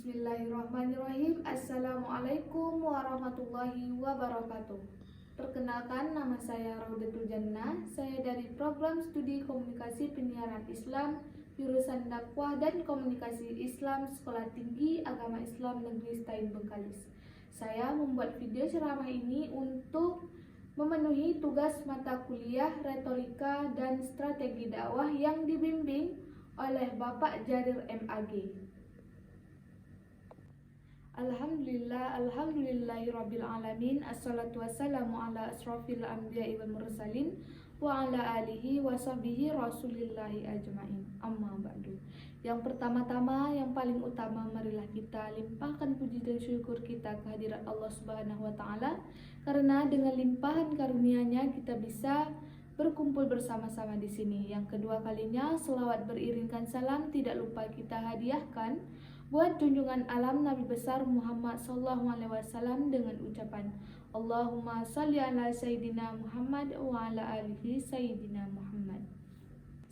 Bismillahirrahmanirrahim. Assalamualaikum warahmatullahi wabarakatuh. Perkenalkan, nama saya Raudatul Jannah. Saya dari program studi komunikasi penyiaran Islam jurusan dakwah dan komunikasi Islam Sekolah Tinggi Agama Islam Negeri Stain Bengkalis. Saya membuat video ceramah ini untuk memenuhi tugas mata kuliah retorika dan strategi dakwah yang dibimbing oleh Bapak Jarir MAG. Alhamdulillahirabbil alamin. Assalatu wassalamu ala asrofil anbiya'i wal mursalin wa ala alihi wa sahbihi rasulillahi ajmain. Amma ba'du. Yang pertama-tama, yang paling utama, marilah kita limpahkan puji dan syukur kita kehadirat Allah Subhanahu wa taala, karena dengan limpahan karunia-Nya kita bisa berkumpul bersama-sama di sini. Yang kedua kalinya, selawat beriringkan salam tidak lupa kita hadiahkan buat junjungan alam Nabi besar Muhammad SAW dengan ucapan Allahumma salli ala Sayyidina Muhammad wa ala alihi Sayyidina Muhammad.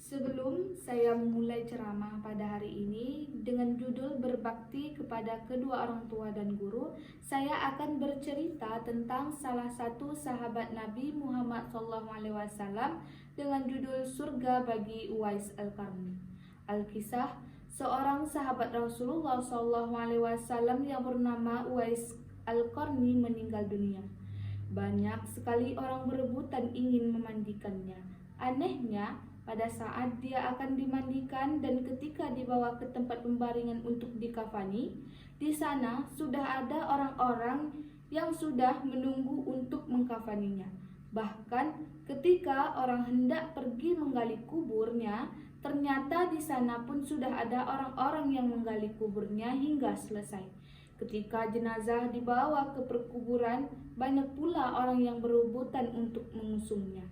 Sebelum saya memulai ceramah pada hari ini dengan judul berbakti kepada kedua orang tua dan guru, saya akan bercerita tentang salah satu sahabat Nabi Muhammad SAW dengan judul Surga bagi Uwais Al-Qarni. Al-Kisah, seorang sahabat Rasulullah SAW yang bernama Uwais Al-Qarni meninggal dunia. Banyak sekali orang berebutan ingin memandikannya. Anehnya, pada saat dia akan dimandikan dan ketika dibawa ke tempat pembaringan untuk dikafani, di sana sudah ada orang-orang yang sudah menunggu untuk mengkafaninya. Bahkan ketika orang hendak pergi menggali kuburnya, ternyata di sana pun sudah ada orang-orang yang menggali kuburnya hingga selesai. Ketika jenazah dibawa ke perkuburan, banyak pula orang yang berebutan untuk mengusungnya.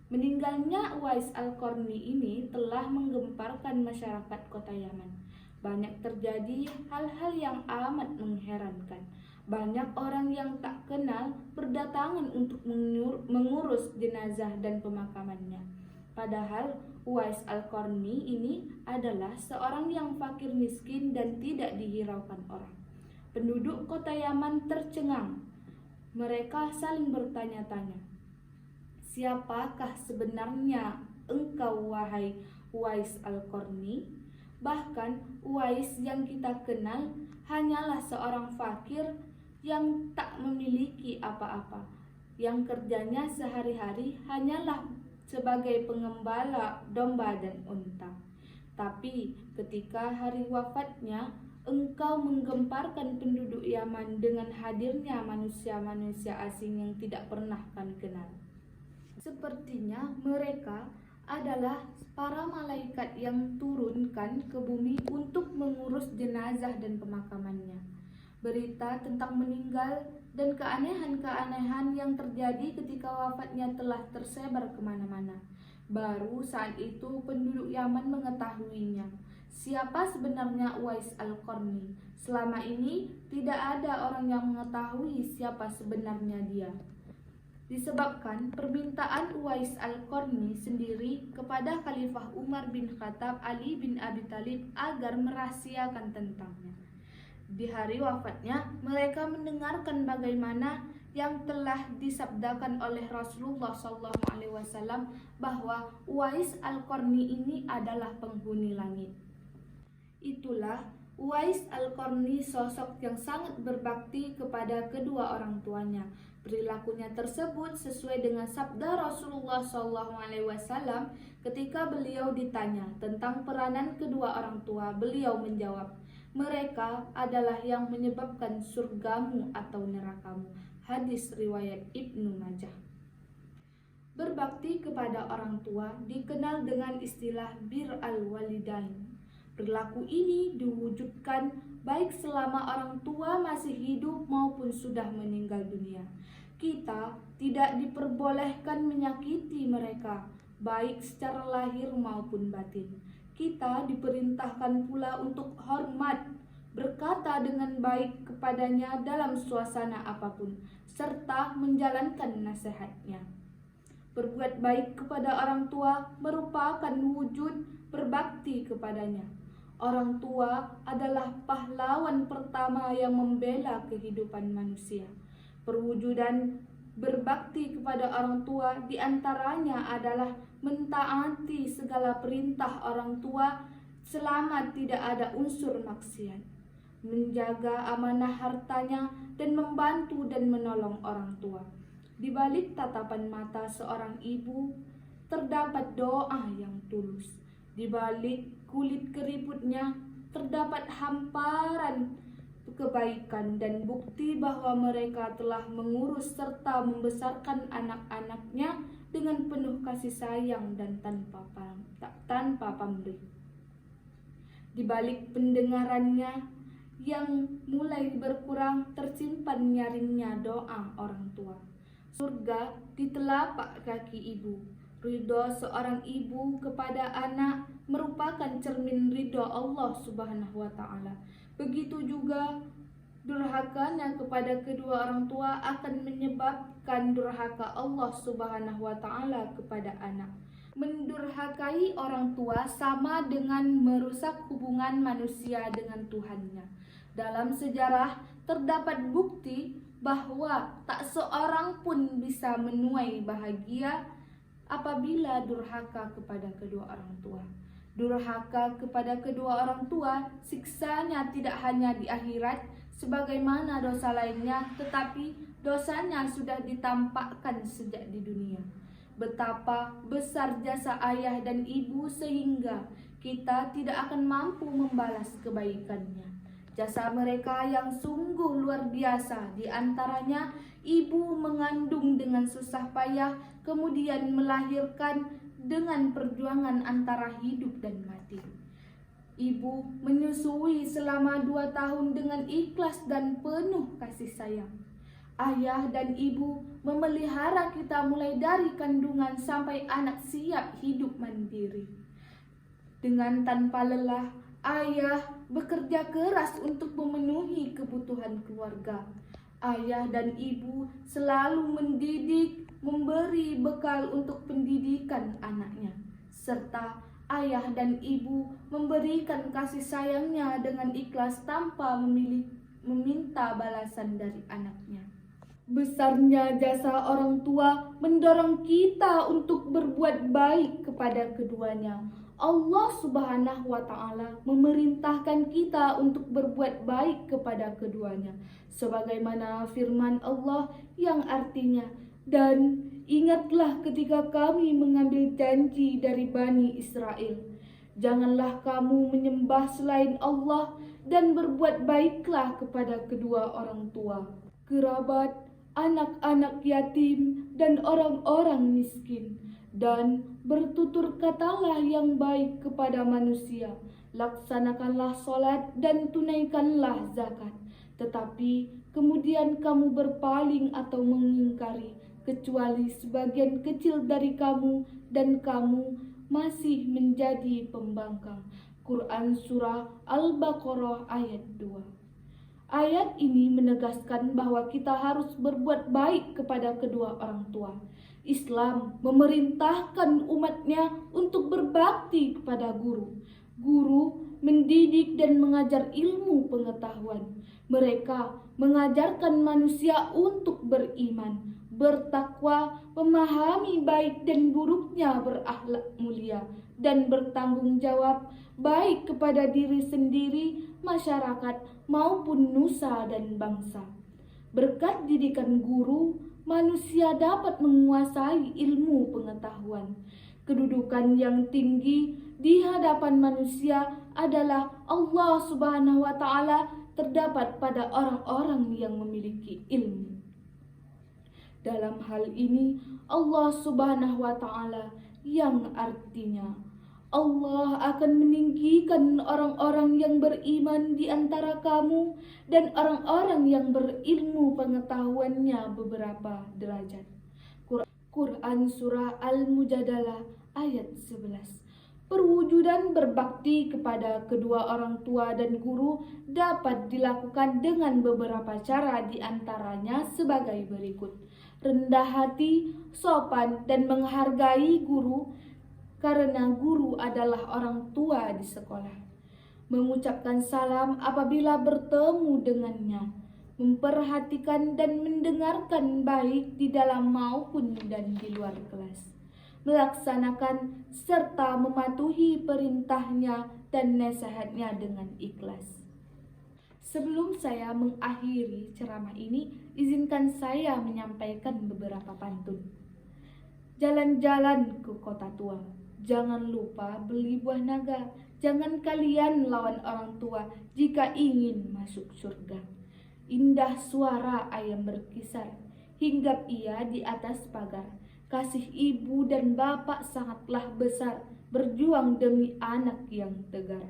Meninggalnya Uwais Al-Qarni ini telah menggemparkan masyarakat kota Yaman. Banyak terjadi hal-hal yang amat mengherankan. Banyak orang yang tak kenal berdatangan untuk mengurus jenazah dan pemakamannya. Padahal Uwais Al-Qarni ini adalah seorang yang fakir miskin dan tidak dihiraukan orang. Penduduk kota Yaman tercengang. Mereka saling bertanya-tanya, siapakah sebenarnya engkau, wahai Uwais Al-Qarni? Bahkan Uwais yang kita kenal hanyalah seorang fakir yang tak memiliki apa-apa, yang kerjanya sehari-hari hanyalah sebagai pengembala domba dan unta. Tapi ketika hari wafatnya, engkau menggemparkan penduduk Yaman dengan hadirnya manusia-manusia asing yang tidak pernah kami kenal. Sepertinya mereka adalah para malaikat yang turunkan ke bumi untuk mengurus jenazah dan pemakamannya. Berita tentang meninggal dan keanehan-keanehan yang terjadi ketika wafatnya telah tersebar kemana-mana. Baru saat itu penduduk Yaman mengetahuinya. Siapa sebenarnya Uwais Al-Qarni? Selama ini tidak ada orang yang mengetahui siapa sebenarnya dia. Disebabkan permintaan Uwais Al-Qarni sendiri kepada Khalifah Umar bin Khattab Ali bin Abi Thalib agar merahasiakan tentangnya. Di hari wafatnya, mereka mendengarkan bagaimana yang telah disabdakan oleh Rasulullah SAW bahwa Uwais Al-Qarni ini adalah penghuni langit. Itulah Uwais Al-Qarni, sosok yang sangat berbakti kepada kedua orang tuanya. Perilakunya tersebut sesuai dengan sabda Rasulullah SAW ketika beliau ditanya tentang peranan kedua orang tua. Beliau menjawab, mereka adalah yang menyebabkan surgamu atau nerakamu. Hadis riwayat Ibnu Majah. Berbakti kepada orang tua dikenal dengan istilah bir al-walidain. Perilaku ini diwujudkan baik selama orang tua masih hidup maupun sudah meninggal dunia. Kita tidak diperbolehkan menyakiti mereka, baik secara lahir maupun batin. Kita diperintahkan pula untuk hormat, berkata dengan baik kepadanya dalam suasana apapun, serta menjalankan nasihatnya. Berbuat baik kepada orang tua merupakan wujud berbakti kepadanya. Orang tua adalah pahlawan pertama yang membela kehidupan manusia. Perwujudan berbakti kepada orang tua diantaranya adalah mentaati segala perintah orang tua selama tidak ada unsur maksiat, menjaga amanah hartanya, dan membantu dan menolong orang tua. Di balik tatapan mata seorang ibu terdapat doa yang tulus. Di balik kulit keriputnya terdapat hamparan kebaikan dan bukti bahwa mereka telah mengurus serta membesarkan anak-anaknya dengan penuh kasih sayang dan tanpa pamrih. Di balik pendengarannya yang mulai berkurang tersimpan nyaringnya doa orang tua. Surga di telapak kaki ibu. Ridho seorang ibu kepada anak merupakan cermin ridho Allah Subhanahu wa Ta'ala. Begitu juga durhakanya kepada kedua orang tua akan menyebabkan durhaka Allah Subhanahu wa Ta'ala kepada anak. Mendurhakai orang tua sama dengan merusak hubungan manusia dengan Tuhannya. Dalam sejarah terdapat bukti bahwa tak seorang pun bisa menuai bahagia apabila durhaka kepada kedua orang tua. Durhaka kepada kedua orang tua, siksanya tidak hanya di akhirat sebagaimana dosa lainnya, tetapi dosanya sudah ditampakkan sejak di dunia. Betapa besar jasa ayah dan ibu sehingga kita tidak akan mampu membalas kebaikannya. Jasa mereka yang sungguh luar biasa, di antaranya ibu mengandung dengan susah payah, kemudian melahirkan dengan perjuangan antara hidup dan mati. Ibu menyusui selama 2 tahun dengan ikhlas dan penuh kasih sayang. Ayah dan ibu memelihara kita mulai dari kandungan sampai anak siap hidup mandiri. Dengan tanpa lelah, ayah bekerja keras untuk memenuhi kebutuhan keluarga. Ayah dan ibu selalu mendidik, memberi bekal untuk pendidikan anaknya, serta ayah dan ibu memberikan kasih sayangnya dengan ikhlas tanpa meminta balasan dari anaknya. Besarnya jasa orang tua mendorong kita untuk berbuat baik kepada keduanya. Allah Subhanahu wa Ta'ala memerintahkan kita untuk berbuat baik kepada keduanya, sebagaimana firman Allah yang artinya, "Dan ingatlah ketika kami mengambil janji dari Bani Israel, janganlah kamu menyembah selain Allah dan berbuat baiklah kepada kedua orang tua, kerabat, anak-anak yatim, dan orang-orang miskin. Dan bertutur katalah yang baik kepada manusia, laksanakanlah sholat dan tunaikanlah zakat. Tetapi kemudian kamu berpaling atau mengingkari, kecuali sebagian kecil dari kamu, dan kamu masih menjadi pembangkang." Quran Surah Al-Baqarah ayat 2. Ayat ini menegaskan bahwa kita harus berbuat baik kepada kedua orang tua. Islam memerintahkan umatnya untuk berbakti kepada guru. Guru mendidik dan mengajar ilmu pengetahuan. Mereka mengajarkan manusia untuk beriman, bertakwa, memahami baik dan buruknya berakhlak mulia, dan bertanggung jawab baik kepada diri sendiri, masyarakat, maupun nusa dan bangsa. Berkat didikan guru, manusia dapat menguasai ilmu pengetahuan. Kedudukan yang tinggi di hadapan manusia adalah Allah Subhanahu wa Ta'ala terdapat pada orang-orang yang memiliki ilmu. Dalam hal ini, Allah Subhanahu wa Ta'ala yang artinya Allah akan meninggikan orang-orang yang beriman di antara kamu dan orang-orang yang berilmu pengetahuannya beberapa derajat. Quran Surah Al-Mujadalah ayat 11. Perwujudan berbakti kepada kedua orang tua dan guru dapat dilakukan dengan beberapa cara, di antaranya sebagai berikut. Rendah hati, sopan, dan menghargai guru karena guru adalah orang tua di sekolah. mengucapkan salam apabila bertemu dengannya, memperhatikan dan mendengarkan baik di dalam maupun dan di luar kelas, melaksanakan serta mematuhi perintahnya dan nasihatnya dengan ikhlas. Sebelum saya mengakhiri ceramah ini, izinkan saya menyampaikan beberapa pantun. Jalan-jalan ke kota tua, jangan lupa beli buah naga. Jangan kalian lawan orang tua jika ingin masuk surga. Indah suara ayam berkisar, hinggap ia di atas pagar. Kasih ibu dan bapak sangatlah besar, berjuang demi anak yang tegar.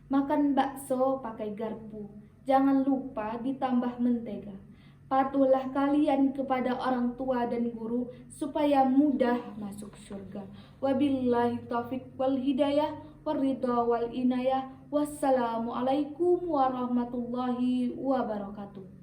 Makan bakso pakai garpu, jangan lupa ditambah mentega. Patuhlah kalian kepada orang tua dan guru supaya mudah masuk surga. Wabillahi taufiq wal hidayah waridha wal inayah. Wassalamualaikum warahmatullahi wabarakatuh.